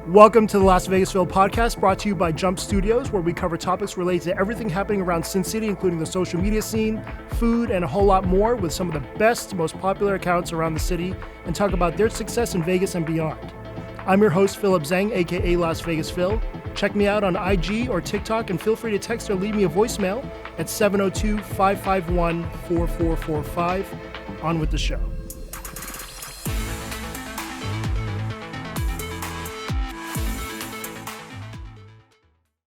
Welcome to the LasVegasFill podcast, brought to you by Jump Studios, where we cover topics related to everything happening around Sin City, including the social media scene, food, and a whole lot more, with some of the best, most popular accounts around the city, and talk about their success in Vegas and beyond. I'm your host, Philip Zhang, aka LasVegasFill. Check me out on IG or TikTok, and feel free to text or leave me a voicemail at 702-551-4445. On with the show.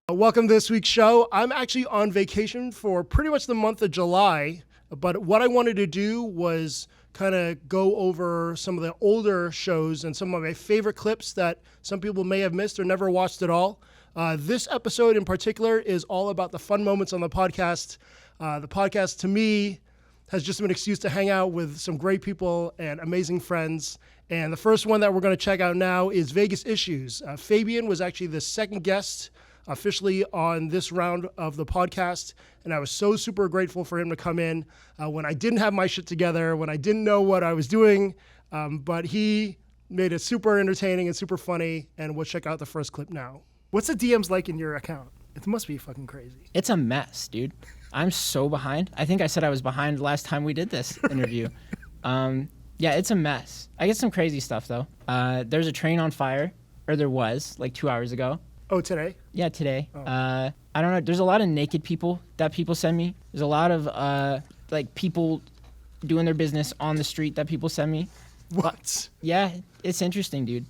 Welcome to this week's show. I'm actually on vacation for pretty much the month of July, but what I wanted to do was kind of go over some of the older shows and some of my favorite clips that some people may have missed or never watched at all. This episode in particular is all about the fun moments on the podcast. The podcast, to me, has just been an excuse to hang out with some great people and amazing friends. And the first one that we're going to check out now is Vegas Issues. Fabian was actually the second guest officially on this round of the podcast, and I was so super grateful for him to come in when I didn't have my shit together, when I didn't know what I was doing, but he made it super entertaining and super funny, and we'll check out the first clip now. What's the DMs like in your account? It must be fucking crazy. It's a mess, dude. I'm so behind. I think I said I was behind last time we did this interview. Yeah, it's a mess. I get some crazy stuff, though. There's a train on fire, or there was, like 2 hours ago. Oh, today? Yeah, today. Oh. I don't know. There's a lot of naked people that people send me. There's a lot of like people doing their business on the street that people send me. What? Yeah, it's interesting, dude.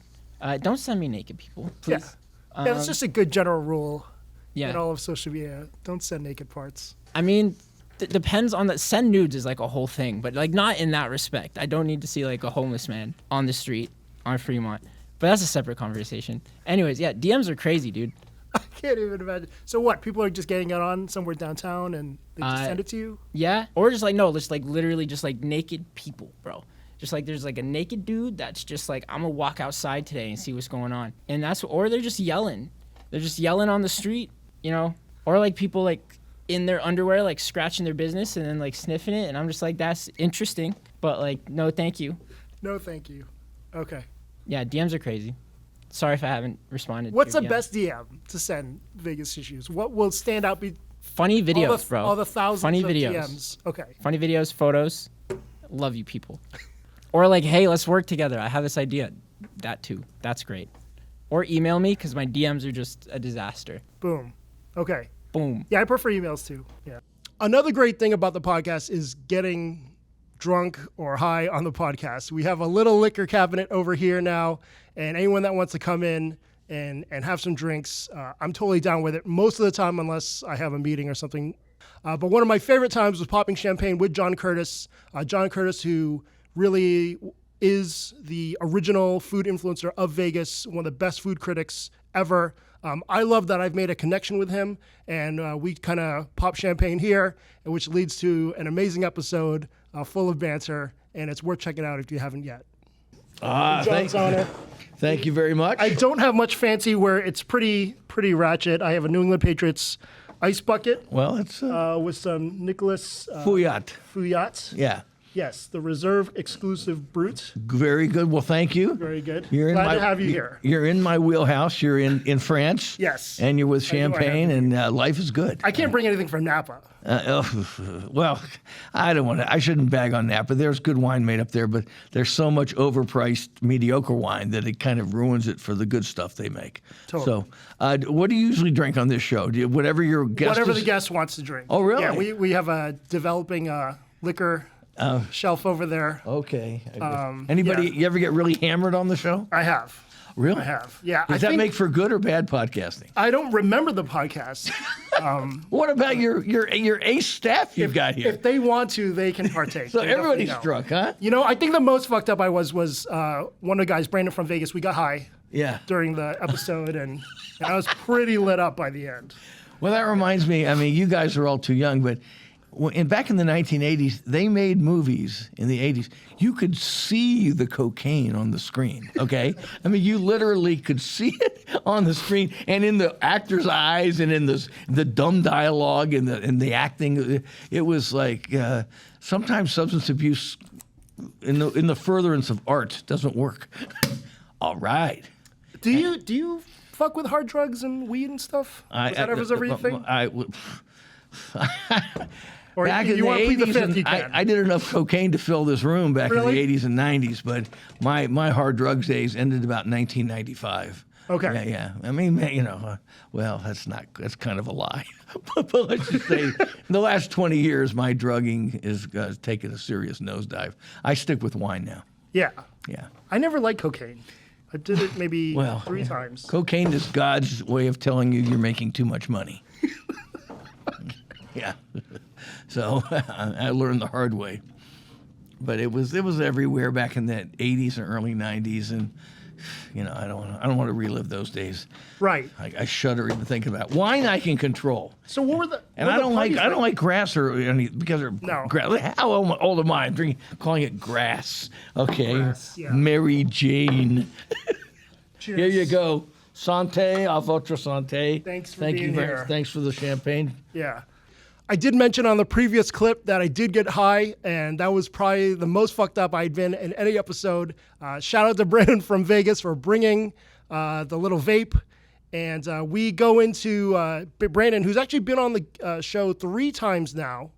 Don't send me naked people, please. Yeah, that's just a good general rule in all of social media. Don't send naked parts. I mean, depends on the send nudes is like a whole thing, but like not in that respect. I don't need to see like a homeless man on the street on Fremont. But that's a separate conversation. Anyways, yeah, DMs are crazy, dude. I can't even imagine. So what? People are just getting it on somewhere downtown and they just send it to you? Yeah. Or just like, no, just like literally just like naked people, bro. Just like there's like a naked dude that's just like, I'm going to walk outside today and see what's going on. And or they're just yelling. They're just yelling on the street, you know? Or like people like in their underwear, like scratching their business and then like sniffing it. And I'm just like, that's interesting. But like, no, thank you. No, thank you. Okay. Yeah, DMs are crazy. Sorry if I haven't responded. What's the best DM to send Vegas Issues? What will stand out? Funny videos, bro. All the thousands funny of videos. DMs. Okay. Funny videos, photos. Love you people. Or like, hey, let's work together. I have this idea. That too. That's great. Or email me because my DMs are just a disaster. Boom. Okay. Boom. Yeah, I prefer emails too. Yeah. Another great thing about the podcast is getting drunk or high on the podcast. We have a little liquor cabinet over here now, and anyone that wants to come in and have some drinks, I'm totally down with it most of the time, unless I have a meeting or something. But one of my favorite times was popping champagne with John Curtis. John Curtis, who really is the original food influencer of Vegas, one of the best food critics ever. I love that I've made a connection with him, and we kind of pop champagne here, which leads to an amazing episode full of banter, and it's worth checking out if you haven't yet. Thank you very much. I don't have much fancy where it's pretty ratchet. I have a New England Patriots ice bucket. Well, it's with some Nicholas Fouillat. Yeah. Yes, the Reserve exclusive Brut. Very good. Well, thank you. Very good. Glad to have you here. You're in my wheelhouse. You're in France. Yes. And you're with champagne, and life is good. I can't bring anything from Napa. Well, I shouldn't bag on Napa. There's good wine made up there, but there's so much overpriced, mediocre wine that it kind of ruins it for the good stuff they make. Totally. So, what do you usually drink on this show? Whatever your guest the guest wants to drink. Oh, really? Yeah, we have a developing liquor shelf over there. Okay. You ever get really hammered on the show? I have. Really? I have. Yeah. Does that make for good or bad podcasting? I don't remember the podcast. What about your ace staff you've got here? If they want to, they can partake. So everybody's drunk, huh? You know, I think the most fucked up I was one of the guys, Brandon from Vegas. We got high. Yeah. During the episode, and I was pretty lit up by the end. Well, that reminds me. I mean, you guys are all too young, but back in the 1980s, they made movies in the 80s. You could see the cocaine on the screen, okay? I mean, you literally could see it on the screen and in the actors' eyes and in the dumb dialogue and the acting. It was like sometimes substance abuse in the furtherance of art doesn't work. All right. Do you fuck with hard drugs and weed and stuff? Was that ever your thing? Or Back in you the want to plead the 80s, fifth, and you can. I did enough cocaine to fill this room back Really? in the 80s and 90s, but my hard drugs days ended about 1995. Okay. Yeah. I mean, well, that's kind of a lie. But let's just say in the last 20 years, my drugging is taken a serious nosedive. I stick with wine now. Yeah. Yeah. I never liked cocaine. I did it maybe Well, 3 times. Cocaine is God's way of telling you you're making too much money. Yeah. So I learned the hard way. But it was everywhere back in the 80s and early 90s, and I don't want to relive those days. Right. I shudder even thinking about it. Wine I can control. So what were the? And what I were don't the like parties like? grass or any because they're No. grass. How old am I? I'm calling it grass. Okay. Grass, yeah. Mary Jane. Cheers. Here you go. Santé, à votre santé. Thanks for Thank being you very, here. Thanks for the champagne. Yeah. I did mention on the previous clip that I did get high, and that was probably the most fucked up I'd been in any episode. Shout out to Brandon from Vegas for bringing the little vape. And we go into Brandon, who's actually been on the show 3 times now,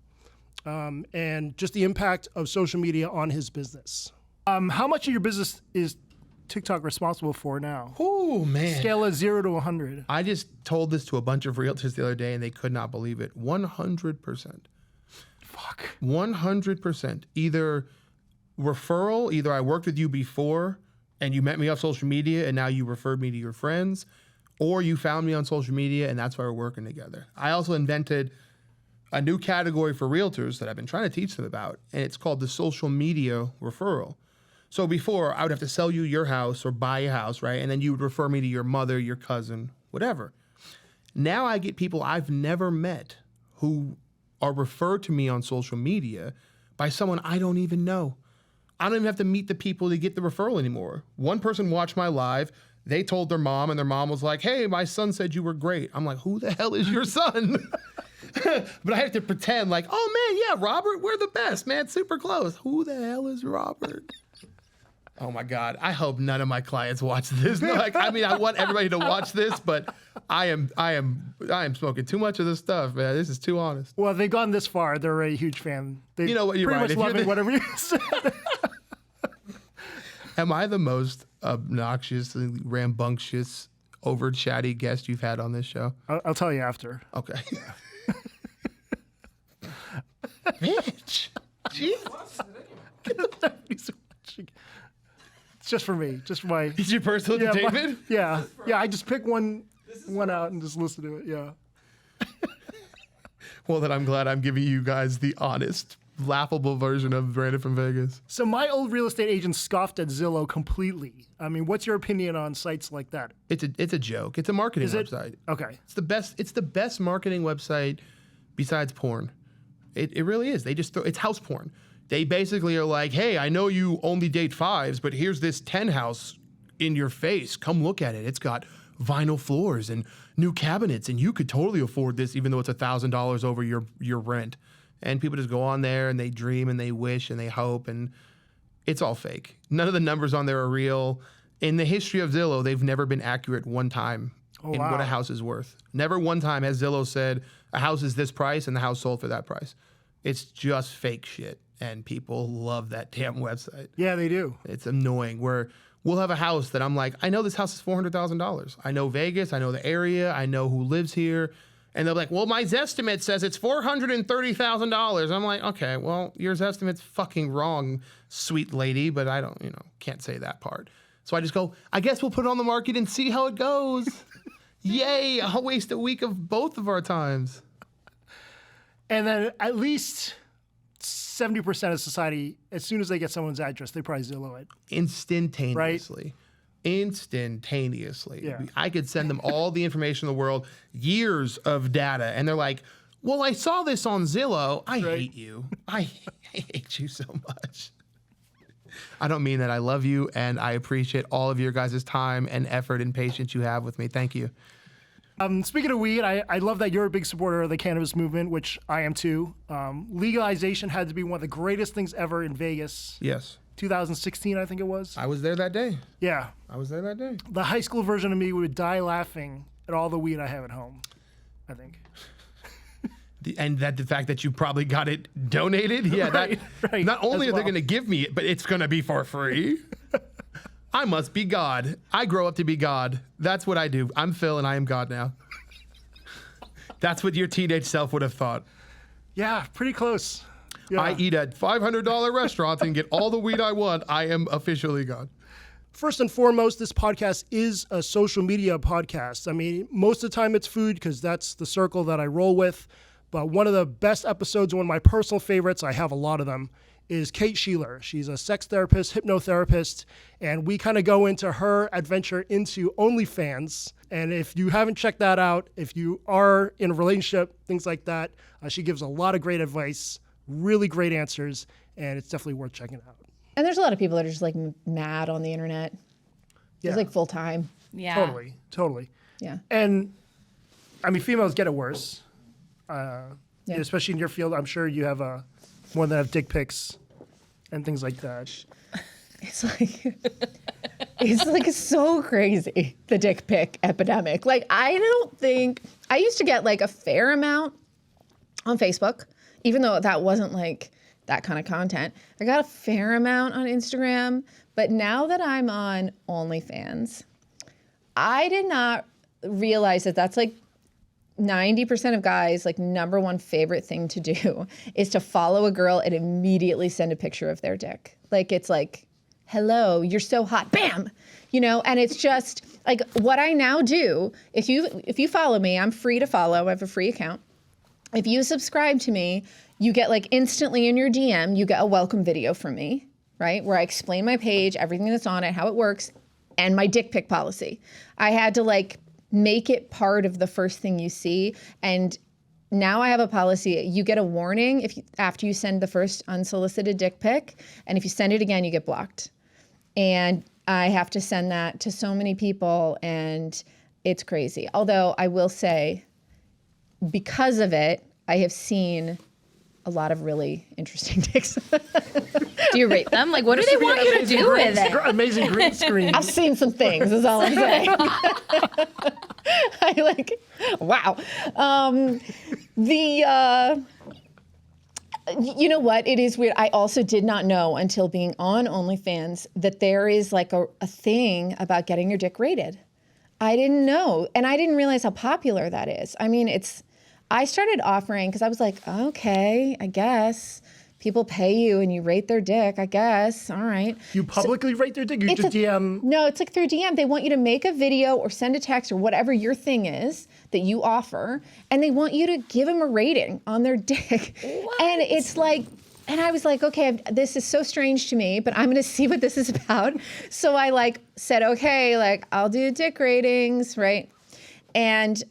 and just the impact of social media on his business. How much of your business is TikTok responsible for now? Oh, man. Scale of 0 to 100. I just told this to a bunch of realtors the other day, and they could not believe it. 100%. Fuck. 100%. Either referral, either I worked with you before, and you met me off social media, and now you referred me to your friends, or you found me on social media, and that's why we're working together. I also invented a new category for realtors that I've been trying to teach them about, and it's called the social media referral. So before, I would have to sell you your house or buy a house, right? And then you would refer me to your mother, your cousin, whatever. Now I get people I've never met who are referred to me on social media by someone I don't even know. I don't even have to meet the people to get the referral anymore. One person watched my live. They told their mom, and their mom was like, "Hey, my son said you were great." I'm like, who the hell is your son? But I have to pretend like, oh man, yeah, Robert, we're the best, man, super close. Who the hell is Robert? Oh my God! I hope none of my clients watch this. I want everybody to watch this, but I am smoking too much of this stuff, man. This is too honest. Well, they've gone this far. They're a huge fan. They You know what? You're pretty right. If much you're loving the- whatever you said. Am I the most obnoxious, rambunctious, over chatty guest you've had on this show? I'll tell you after. Okay. Bitch. Jesus. It's just for me. Just for my. It's your personal Yeah, entertainment? yeah. I just pick one out and just listen to it. Yeah. Well, then I'm glad I'm giving you guys the honest, laughable version of Brandon from Vegas. So my old real estate agent scoffed at Zillow completely. I mean, what's your opinion on sites like that? It's a joke. It's a marketing Is it? website. Okay. It's the best marketing website besides porn. It really is. They just it's house porn. They basically are like, hey, I know you only date 5s, but here's this 10 house in your face. Come look at it. It's got vinyl floors and new cabinets, and you could totally afford this, even though it's $1,000 over your rent. And people just go on there and they dream and they wish and they hope, and it's all fake. None of the numbers on there are real. In the history of Zillow, they've never been accurate one time in wow. what a house is worth. Never one time has Zillow said a house is this price and the house sold for that price. It's just fake shit, and people love that damn website. Yeah, they do. It's annoying where we'll have a house that I'm like, I know this house is $400,000. I know Vegas. I know the area. I know who lives here. And they're like, well, my Zestimate says it's $430,000. I'm like, okay, well, your Zestimate's fucking wrong, sweet lady, but I don't, can't say that part. So I just go, I guess we'll put it on the market and see how it goes. Yay, I'll waste a week of both of our times. And then at least 70% of society, as soon as they get someone's address, they probably Zillow it. Instantaneously. Instantaneously. Yeah. I could send them all the information in the world, years of data, and they're like, well, I saw this on Zillow. I hate you. I hate you so much. I don't mean that. I love you, and I appreciate all of your guys' time and effort and patience you have with me. Thank you. Speaking of weed, I love that you're a big supporter of the cannabis movement, which I am too. Legalization had to be one of the greatest things ever in Vegas. Yes. 2016, I think it was. I was there that day. Yeah. I was there that day. The high school version of me would die laughing at all the weed I have at home, I think. And that the fact that you probably got it donated. Yeah, Right, right, Not only as are they well. going to give me it, but it's going to be for free. I must be God. I grow up to be God. That's what I do. I'm Phil and I am God now. That's what your teenage self would have thought. Yeah, pretty close. Yeah. I eat at $500 restaurants and get all the weed I want. I am officially God. First and foremost, this podcast is a social media podcast. I mean, most of the time it's food because that's the circle that I roll with. But one of the best episodes, one of my personal favorites, I have a lot of them, is Kate Sheeler. She's a sex therapist, hypnotherapist, and we kind of go into her adventure into OnlyFans. And if you haven't checked that out, if you are in a relationship, things like that, she gives a lot of great advice, really great answers, and it's definitely worth checking out. And there's a lot of people that are just like mad on the internet. Yeah. It's like full time. Yeah. Totally. Yeah. And I mean, females get it worse, Yeah. especially in your field. I'm sure you have more that have dick pics and things like that. It's like so crazy, the dick pic epidemic. Like, I used to get like a fair amount on Facebook, even though that wasn't like that kind of content. I got a fair amount on Instagram, but now that I'm on OnlyFans, I did not realize that that's like 90% of guys' like number one favorite thing to do is to follow a girl and immediately send a picture of their dick. Like, it's like, hello, you're so hot, bam, you know? And it's just like what I now do, if you follow me, I'm free to follow, I have a free account. If you subscribe to me, you get like instantly in your DM, you get a welcome video from me, right? Where I explain my page, everything that's on it, how it works, and my dick pic policy. I had to like make it part of the first thing you see. And now I have a policy. You get a warning after you send the first unsolicited dick pic. And if you send it again, you get blocked. And I have to send that to so many people, and it's crazy. Although I will say, because of it, I have seen a lot of really interesting dicks. Do you rate them? Like, what do they want you to do with it? Amazing green screen. I've seen some things, is all I'm saying. I like, wow. You know what? It is weird. I also did not know until being on OnlyFans that there is like a thing about getting your dick rated. I didn't know. And I didn't realize how popular that is. I mean, I started offering because I was like, okay, I guess. People pay you and you rate their dick, I guess. All right. You publicly rate their dick? You just DM? No, it's like through DM. They want you to make a video or send a text or whatever your thing is that you offer, and they want you to give them a rating on their dick. What? And it's like, and I was like, okay, this is so strange to me, but I'm going to see what this is about. So I like said, okay, like I'll do dick ratings, right? And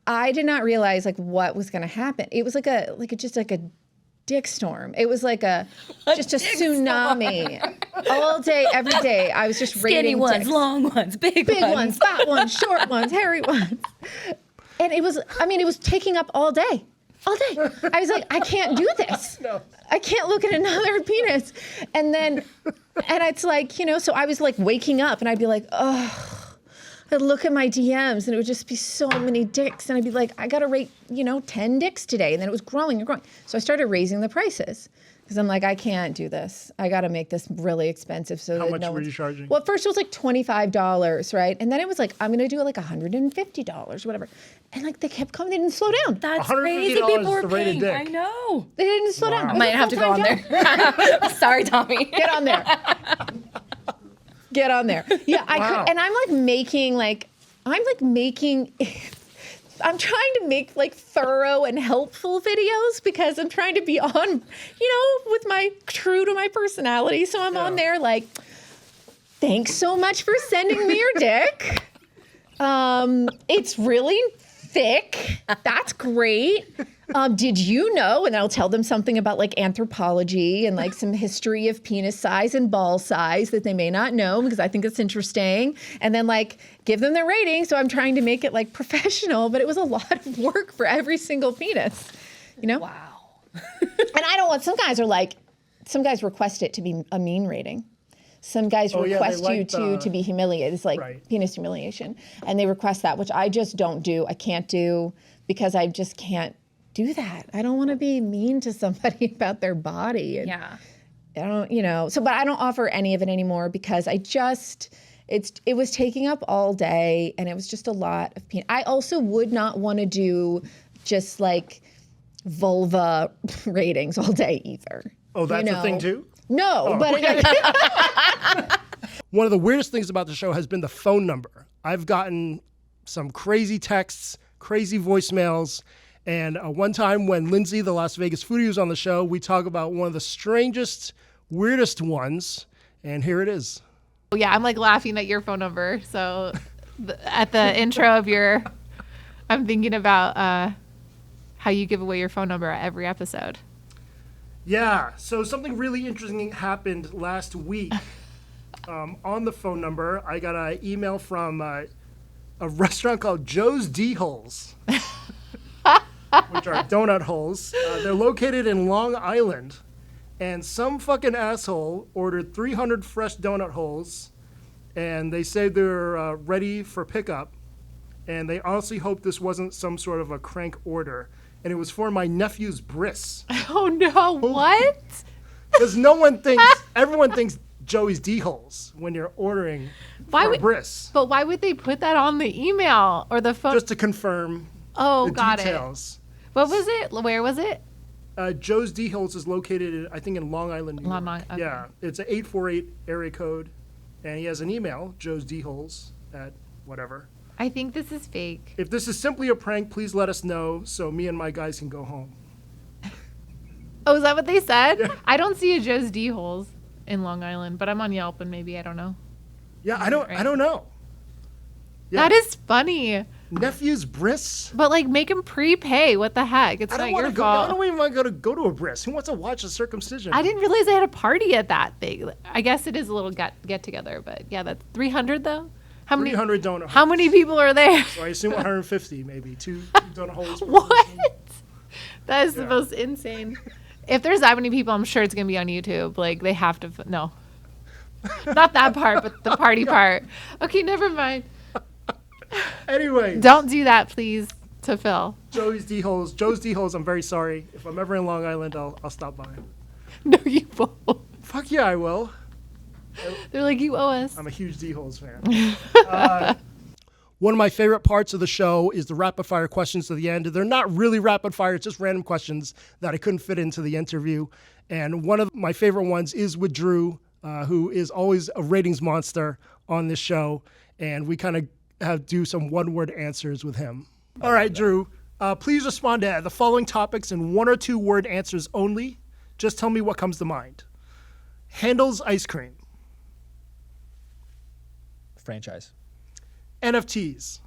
I did not realize like what was going to happen. It was just like a dick storm. It was like just a tsunami all day, every day. I was just Skinny rating ones, dicks. long ones, big Ones, fat ones, short ones, hairy ones. And it was taking up all day. All day. I was like, I can't do this. No. I can't look at another penis. And it's like, you know, so I was like waking up and I'd be like, oh. I'd look at my DMs and it would just be so many dicks. And I'd be like, I got to rate, 10 dicks today. And then it was growing and growing. So I started raising the prices because I'm like, I can't do this. I got to make this really expensive. So How much were you charging? Well, at first it was like $25, right? And then it was like, I'm going to do it like $150 or whatever. And like they kept coming, they didn't slow down. That's $150 crazy. People were to rate a paying. dick. I know. They didn't slow down. Wow. It I was might a have to go on full-time there. Sorry, Tommy. Get on there. Get on there. Yeah, Wow. and I'm trying to make like thorough and helpful videos because I'm trying to be on, with my true to my personality. So I'm on there like, thanks so much for sending me your dick. It's really thick. That's great. Did you know? And I'll tell them something about like anthropology and like some history of penis size and ball size that they may not know because I think it's interesting. And then like give them their rating. So I'm trying to make it like professional, but it was a lot of work for every single penis, Wow. And I don't want, some guys are like, some guys request it to be a mean rating. Some guys Oh, yeah, they request you like to be humiliated. It's like Right. penis humiliation. And they request that, which I just don't do. I can't do because I just can't do that. I don't want to be mean to somebody about their body. And Yeah. I don't, but I don't offer any of it anymore because it was taking up all day and it was just a lot of pain. I also would not want to do just like vulva ratings all day either. Oh, that's a thing too? No, but One of the weirdest things about the show has been the phone number. I've gotten some crazy texts, crazy voicemails, and one time when Lindsay, the Las Vegas foodie, was on the show, we talk about one of the strangest, weirdest ones, and here it is. Yeah, I'm like laughing at your phone number. So at the intro of I'm thinking about how you give away your phone number at every episode. Yeah, so something really interesting happened last week. On the phone number, I got an email from a restaurant called Joe's D Holes, which are donut holes. They're located in Long Island, and some fucking asshole ordered 300 fresh donut holes, and they say they're ready for pickup, and they honestly hope this wasn't some sort of a crank order, and it was for my nephew's bris. Oh no, what? Because everyone thinks Joey's D-holes when you're ordering for a bris. But why would they put that on the email or the phone? Just to confirm Oh, the got details. What was it? Where was it? Joe's D-holes is located, I think, in Long Island, New York. Okay. Yeah, it's an 848 area code, and he has an email, Joe's D-holes at whatever. I think this is fake. If this is simply a prank, please let us know so me and my guys can go home. Oh, is that what they said? Yeah. I don't see a Joe's D Holes in Long Island, but I'm on Yelp and maybe I don't know. Yeah, I don't know. Yeah. That is funny. Nephew's bris? But like, make him prepay. What the heck? It's I not don't your want to go. I fault. don't even want to go to a bris. Who wants to watch a circumcision? I didn't realize they had a party at that thing. I guess it is a little get together, but yeah, that's 300 though. How many? 300 donut holes. How many people are there? So I assume 150, maybe. Two donut holes. per What? person. That is the Yeah. most insane. If there's that many people, I'm sure it's gonna be on YouTube. Like they have to. No, not that part, but the party part. Okay, never mind. Anyway, Don't do that, please, to Phil. Joe's D-holes, I'm very sorry. If I'm ever in Long Island, I'll stop by. No, you won't. Fuck yeah, I will. They're like, you owe us. I'm a huge D-holes fan. One of my favorite parts of the show is the rapid fire questions to the end. They're not really rapid fire, it's just random questions that I couldn't fit into the interview. And one of my favorite ones is with Drew, who is always a ratings monster on this show. And we kind of do some one-word answers with him. All right, Drew, please respond to the following topics in 1 or 2 word answers only. Just tell me what comes to mind. Handel's ice cream. Franchise. NFTs.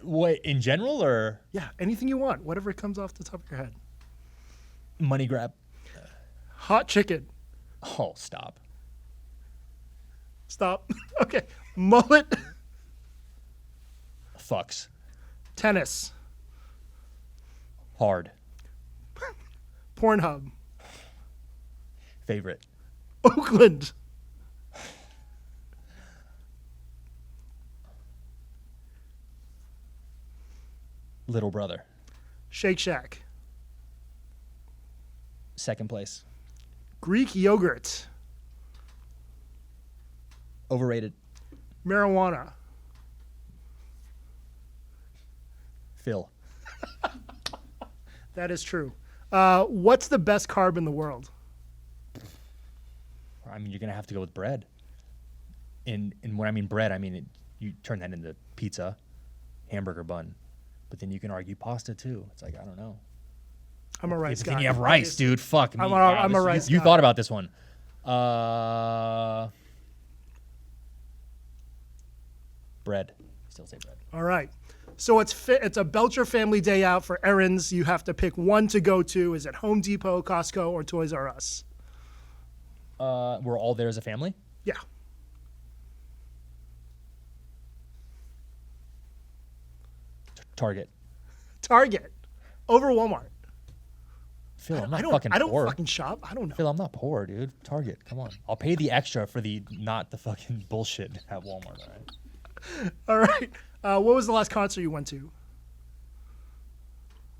What, in general or Yeah, anything you want, whatever comes off the top of your head. money grab? Hot chicken. Oh, stop. Stop. Okay. Mullet. Fucks. Tennis. Hard. Pornhub. Favorite. Oakland. Little brother. Shake Shack. Second place. Greek yogurt. Overrated. Marijuana. Phil. That is true. What's the best carb in the world? I mean, you're gonna have to go with bread. And when I mean bread, I mean you turn that into pizza, hamburger bun, but then you can argue pasta too. It's like I don't know. I'm a rice But guy. then you have rice, dude. Fuck me. I'm Wow, a rice You guy. thought about this one. Bread. Still say bread. All right. So it's a Belcher family day out for errands. You have to pick one to go to. Is it Home Depot, Costco, or Toys R Us? We're all there as a family. Yeah. Target. Target over Walmart. Phil, I'm not I don't. fucking I don't poor. fucking shop. I don't know. Phil, I'm not poor, dude. Target, come on. I'll pay the extra for the not the fucking bullshit at Walmart, all right? All right. What was the last concert you went to?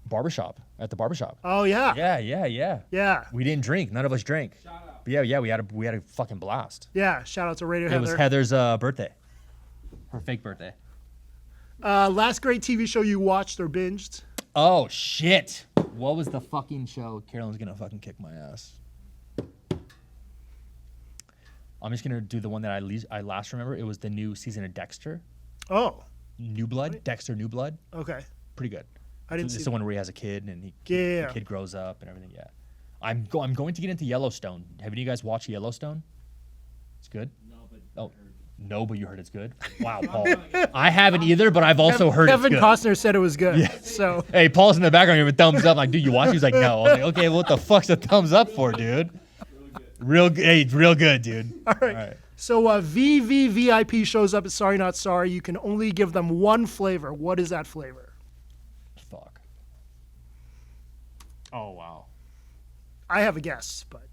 Barbershop, at the barbershop. Oh yeah. Yeah. We didn't drink. None of us drank. Shout out. But yeah, we had a fucking blast. Yeah. Shout out to Radio It was Heather. Heather's birthday. Her fake birthday. Last great TV show you watched or binged? Oh shit! What was the fucking show? Carolyn's gonna fucking kick my ass. I'm just gonna do the one that I last remember. It was the new season of Dexter, Oh. New Blood. Dexter New Blood. Okay. Pretty good. I didn't It's see. the one where he has a kid and Yeah. the kid grows up and everything. Yeah. I'm going to get into Yellowstone. Have any of you guys watched Yellowstone? It's good. No, but you heard it's good. Wow, Paul. I haven't either, but I've also heard Kevin it's good. Costner said it was good. So Hey, Paul's in the background giving thumbs up. I'm like, dude, you watch? He's like, no. I was like, okay, well, what the fuck's a thumbs up for, dude? Real good. Hey, real good, dude. all right. So VVVIP shows up at Sorry Not Sorry. You can only give them one flavor. What is that flavor? Fuck. Oh wow. I have a guess, but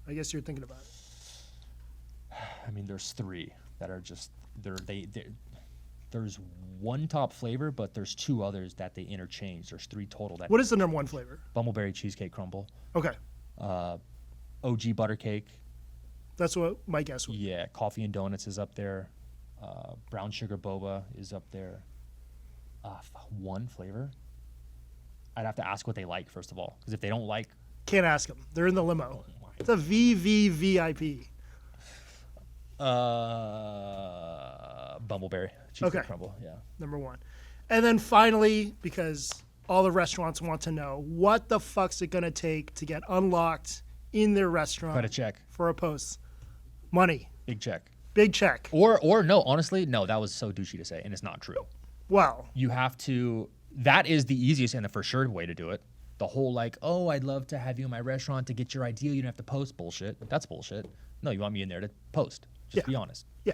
I guess you're thinking about it. I mean, there's three that are just there's one top flavor, but there's two others that they interchange. There's three total. That What is the number one flavor? Bumbleberry cheesecake crumble, Okay. OG butter cake. That's what my guess was. Yeah, coffee and donuts is up there. Brown sugar boba is up there. One flavor. I'd have to ask what they like first of all, because if they don't like, Can't ask them. They're in the limo. It's a VVVIP. Bumbleberry cheesecake Okay. crumble. Yeah. Number one. And then finally, because all the restaurants want to know, what the fuck's it going to take to get unlocked in their restaurant Cut a check. for a post? Money. Big check. Big check. Or no, honestly, no, that was so douchey to say, and it's not true. Well, You have to, that is the easiest and the for sure way to do it. The whole like, oh, I'd love to have you in my restaurant to get your idea. You don't have to post bullshit. That's bullshit. No, you want me in there to post. Just Yeah. be honest. yeah.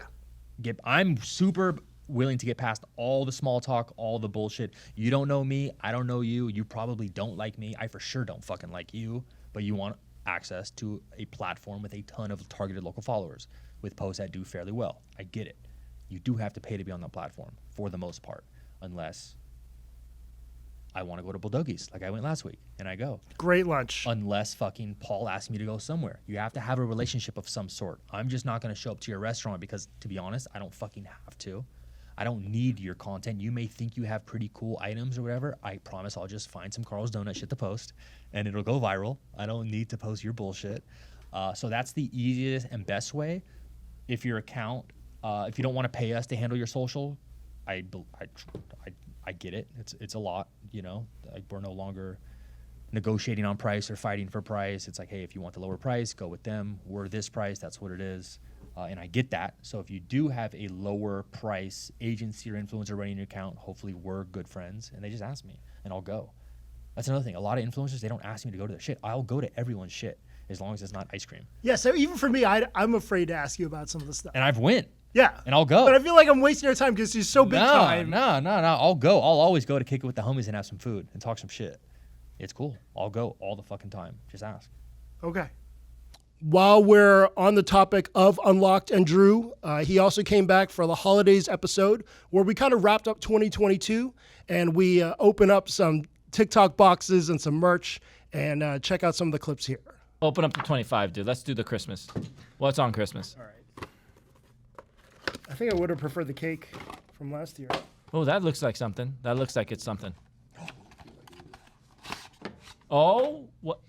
I'm super willing to get past all the small talk, all the bullshit. You don't know me. I don't know you. You probably don't like me. I for sure don't fucking like you. But you want access to a platform with a ton of targeted local followers with posts that do fairly well. I get it. You do have to pay to be on that platform for the most part, unless I want to go to Bulldoggies like I went last week and I go. Great lunch. Unless fucking Paul asked me to go somewhere. You have to have a relationship of some sort. I'm just not going to show up to your restaurant because, to be honest, I don't fucking have to. I don't need your content. You may think you have pretty cool items or whatever. I promise I'll just find some Carl's Donut shit to post and it'll go viral. I don't need to post your bullshit. So that's the easiest and best way. If your account, if you don't want to pay us to handle your social, I get it. It's a lot, you know. Like, we're no longer negotiating on price or fighting for price. It's like, hey, if you want the lower price, go with them. We're this price. That's what it is. And I get that. So if you do have a lower price agency or influencer running your account, hopefully we're good friends. And they just ask me, and I'll go. That's another thing. A lot of influencers, they don't ask me to go to their shit. I'll go to everyone's shit as long as it's not ice cream. Yeah, so even for me, I'm afraid to ask you about some of the stuff. And I've went. Yeah. And I'll go. But I feel like I'm wasting your time because you're so big time. No. I'll go. I'll always go to kick it with the homies and have some food and talk some shit. It's cool. I'll go all the fucking time. Just ask. Okay. While we're on the topic of Unlocked and Drew, he also came back for the holidays episode where we kind of wrapped up 2022 and we open up some TikTok boxes and some merch and check out some of the clips here. Open up to 25, dude. Let's do the Christmas. What's on Christmas? All right. I think I would have preferred the cake from last year. Oh, that looks like something. That looks like it's something. Oh, what?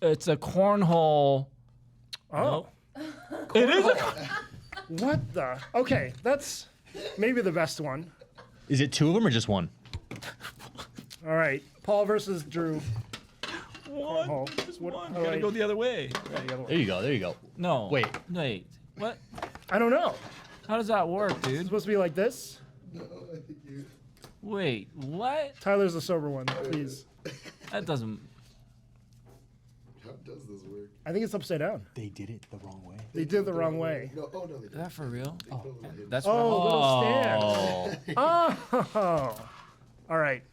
It's a cornhole. Oh. It is. What the? Okay, that's maybe the best one. Is it two of them or just one? All right, Paul versus Drew. One. Oh, Just what- one. all Gotta right. go the other way. There you go. No. Wait. Wait. What? I don't know. How does that work, It's dude? supposed to be like this. Wait. What? Tyler's the sober one, please. That doesn't. How does this work? I think it's upside down. They did it the wrong way. They did it the wrong way. No, oh no, they Is that for real? didn't. That's Oh, little stand. Oh. All right.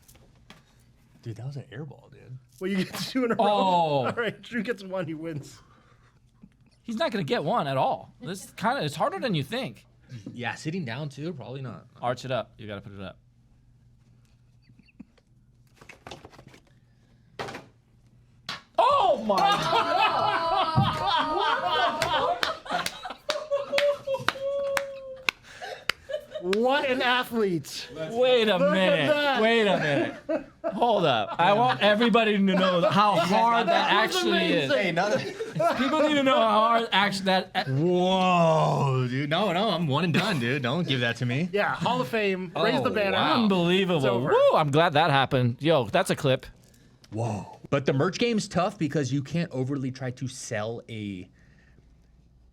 Dude, that was an airball, dude. Well, you get 2 in a row. Oh. All right, Drew gets 1. He wins. He's not gonna get 1 at all. It's harder than you think. Yeah, sitting down too, probably not. Arch it up. You gotta put it up. Oh my God. What an athlete. Wait a Look at minute. that. Wait a minute. Hold up. I want everybody to know how hard that actually is. Hey, People need to know how hard actually that. Whoa, dude. No, I'm one and done, dude. Don't give that to me. Yeah, Hall of Fame. Raise the banner. wow. Unbelievable. over. Woo, I'm glad that happened. Yo, that's a clip. Whoa. But the merch game's tough because you can't overly try to sell a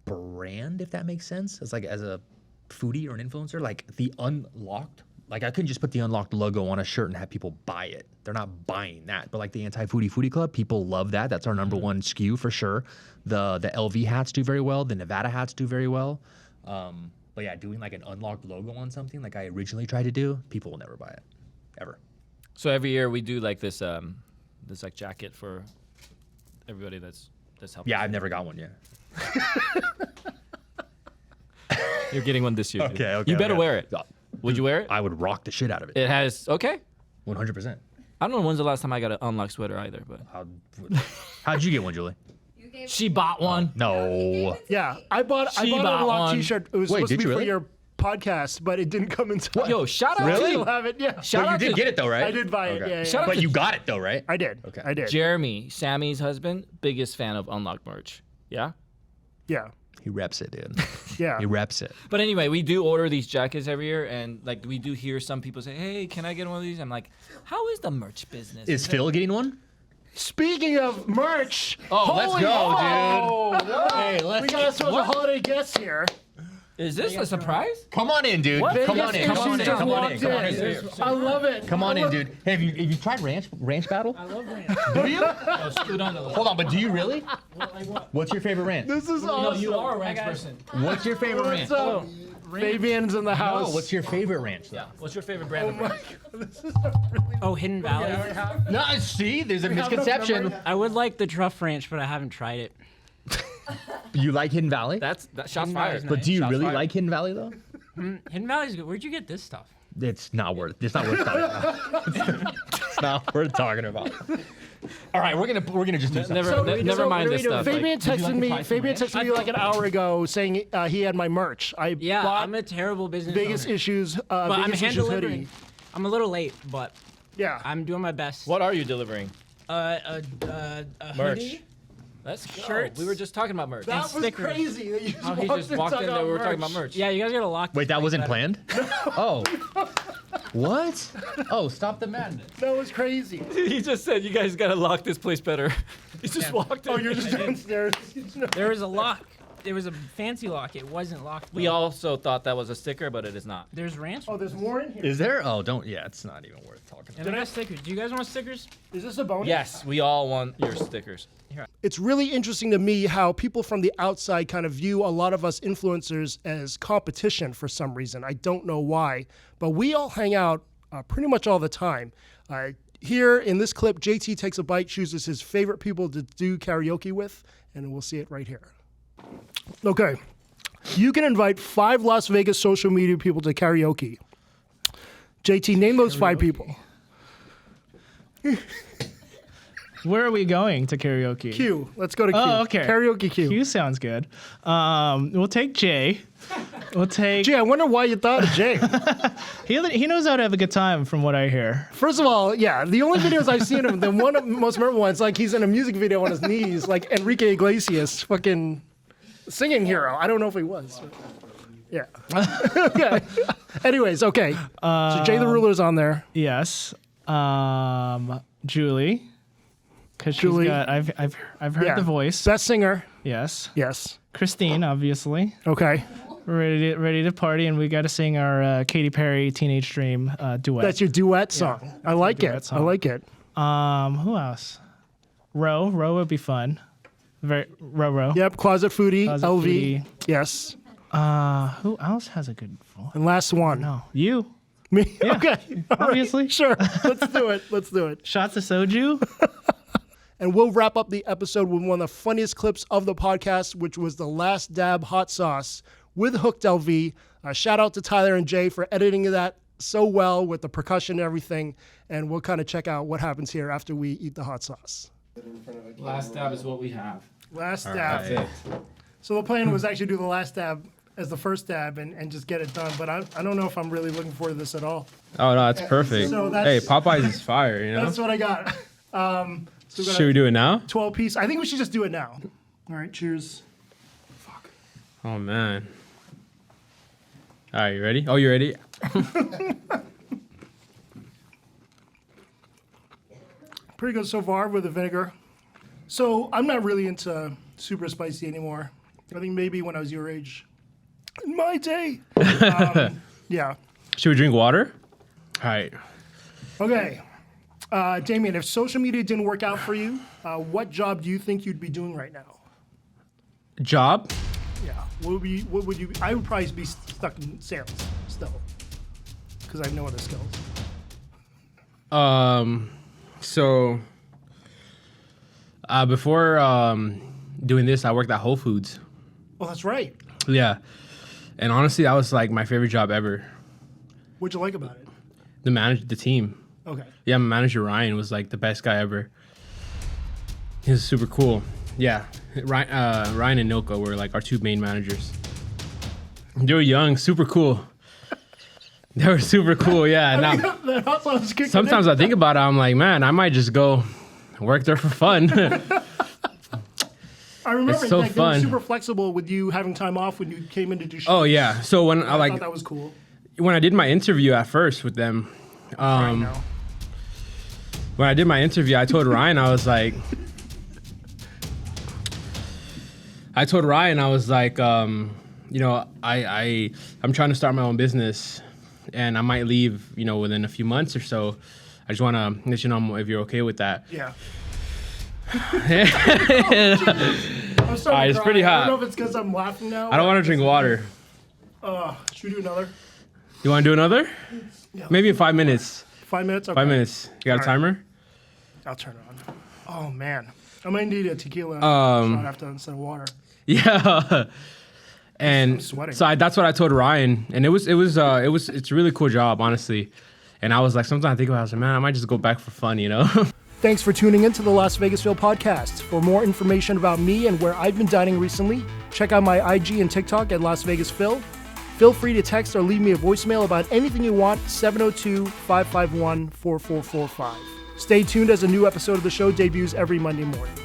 brand, if that makes sense. As a foodie or an influencer, like the unlocked. Like I couldn't just put the unlocked logo on a shirt and have people buy it. They're not buying that. But like the Anti-Foodie Club, people love that. That's our number one SKU for sure. The LV hats do very well. The Nevada hats do very well. But yeah, doing like an unlocked logo on something like I originally tried to do, people will never buy it, ever. So every year we do like this like jacket for everybody that's helping. Yeah, I've never got one yet. You're getting one this year. dude. Okay. You better wear it. Would you wear it? I would rock the shit out of it. It has 100%. I don't know when's the last time I got an unlocked sweater either, but How'd you get one, Julie? she bought one. No. Yeah, I bought She an bought unlocked one. T-shirt. It was Wait, supposed to did be you for really? your podcast, but it didn't come in time. Yo, shout out Really? You'll to have it. Yeah. shout But you out did to get it though, right? I did buy it. Okay. Yeah, Shout out But to you got it though, right? I did. Okay. I did. Jeremy, Sammy's husband, biggest fan of unlocked merch. Yeah. Yeah. He reps it, dude. Yeah. He reps it. But anyway, we do order these jackets every year, and like we do hear some people say, "Hey, can I get one of these?" I'm like, "How is the merch business?" Is Phil getting one? Speaking of merch, Oh, let's holy go, fuck. Hey, We got a special holiday guest here. Is this a surprise? Come on in, dude. What? Come on in. Vegas Come on in. issues just Come on walked in. Come on in. in. I love it. Come on in, dude. Hey, have you tried ranch battle? I love ranch. Do you? Oh, scoot on the Hold on, but do you really? What's your favorite ranch? This is No, awesome. you are a ranch person. What's your favorite ranch? What's up? Fabian's in the house. No, what's your favorite ranch? Though? What's your favorite brand of ranch? This is a really Oh, Hidden Valley. No, see, there's a have enough misconception. memory. I would like the Truff Ranch, but I haven't tried it. You like Hidden Valley? That shots Hidden fired. Valley's But do you Shots really fired. like Hidden Valley though? Hidden Valley's good. Where'd you get this stuff? It's not worth talking about. It's not worth talking about. All right, we're gonna just do something. Never mind this stuff. Fabian Like, texted me. Fabian texted me like an hour ago saying he had my merch. I Yeah, bought I'm a terrible business biggest owner. issues. But I'm biggest hand issues delivering. hoodie. I'm a little late, but Yeah. I'm doing my best. what are you delivering? A Merch. hoodie? Let's go. Shirts. We were just talking about merch. That was stickers. crazy that you just How he just walked in there. We were talking about merch. Yeah, you guys gotta lock. Wait, this that place wasn't better. planned? Oh. What? Oh, stop the madness. That was crazy. He just said, "You guys gotta lock this place better." He just walked in. Oh, you're just downstairs. There was a lock. There was a fancy lock. It wasn't locked. We though. also thought that was a sticker, but it is not. There's ranch. Oh, there's more in here. Is there? Oh, don't. Yeah, it's not even worth talking about. And I got stickers. Do you guys want stickers? Is this a bonus? Yes, we all want your stickers. It's really interesting to me how people from the outside kind of view a lot of us influencers as competition for some reason. I don't know why, but we all hang out pretty much all the time. Here in this clip, JT takes a bite, chooses his favorite people to do karaoke with, and we'll see it right here. Okay. You can invite 5 Las Vegas social media people to karaoke. JT, name those 5 people. Where are we going to karaoke? Q. Let's go to Q. Oh, okay. Karaoke Q. Q sounds good. We'll take Jay. We'll take. Jay, I wonder why you thought of Jay. He knows how to have a good time, from what I hear. First of all, yeah, the only videos I've seen of him, the one of the most memorable ones, like he's in a music video on his knees, like Enrique Iglesias, fucking singing hero. I don't know if he was. But yeah. Okay. Anyways, okay. So Jay the Ruler's on there. Yes. Julie. Because she's Julie. got. I've heard Yeah. the voice. Best singer. Yes. Yes. Christine, obviously. Okay. We're ready to party, and we got to sing our Katy Perry Teenage Dream duet. That's your duet song. I like duet it. song. I like it. Who else? Ro would be fun. Ro. Yep. Closet Foodie. Closet LV. Foodie. Yes. Who else has a good voice? And last one. No, you. Me. Yeah. Okay. All right. Obviously. Sure. Let's do it. Let's do it. Shots of soju. And we'll wrap up the episode with one of the funniest clips of the podcast, which was the Last Dab hot sauce with Hooked LV. Shout out to Tyler and Jay for editing that so well with the percussion and everything. And we'll kind of check out what happens here after we eat the hot sauce. Last dab is what we have. Last dab. That's it. So the plan was actually do the last dab as the first dab and just get it done. But I don't know if I'm really looking forward to this at all. Oh no, that's perfect. So Hey, that's- Popeyes is fire, you know. That's what I got. So Should we do it now? 12 piece. I think we should just do it now. All right, cheers. Oh man. All right, you ready? Oh, you ready? Pretty good so far with the vinegar. So I'm not really into super spicy anymore. I think maybe when I was your age, in my day. Yeah. Should we drink water? All right. Okay. Damien, if social media didn't work out for you, what job do you think you'd be doing right now? Job? Yeah. What would you? I would probably be stuck in sales still, because I have no other skills. So before doing this, I worked at Whole Foods. Oh, that's right. Yeah. And honestly, that was like my favorite job ever. What'd you like about it? The team. Okay. Yeah, my manager Ryan was like the best guy ever. He was super cool. Yeah, Ryan and Nilka were like our two main managers. They were young, super cool. They were super cool. Yeah. Now, That hot sauce is kicking sometimes in. I think about it, I'm like, man, I might just go work there for fun. I remember it's so like, they were fun. super flexible with you having time off when you came in to do shows. Oh yeah. So when I like thought that was cool. when I did my interview at first with them, Right now. when I did my interview, I told Ryan, I was like, you know, I'm trying to start my own business, and I might leave, you know, within a few months or so. I just want to let you know if you're okay with that. Yeah. I I'm starting it's to cry. pretty I hot. don't know if it's because I'm laughing now. don't want to drink water. Should we do another? You want to do another? Yeah. Maybe in 5 minutes. 5 minutes? Okay. 5 minutes. You got a All right. timer? I'll turn it on. Oh, man. I might need a tequila shot after instead of water. Yeah. And I'm sweating. so that's what I told Ryan, and it's a really cool job, honestly. And I was like, sometimes I think about it, I was like, man, I might just go back for fun, you know? Thanks for tuning in to the LasVegasFill podcast. For more information about me and where I've been dining recently, check out my IG and TikTok at LasVegasFill. Feel free to text or leave me a voicemail about anything you want, 702-551-4445. Stay tuned as a new episode of the show debuts every Monday morning.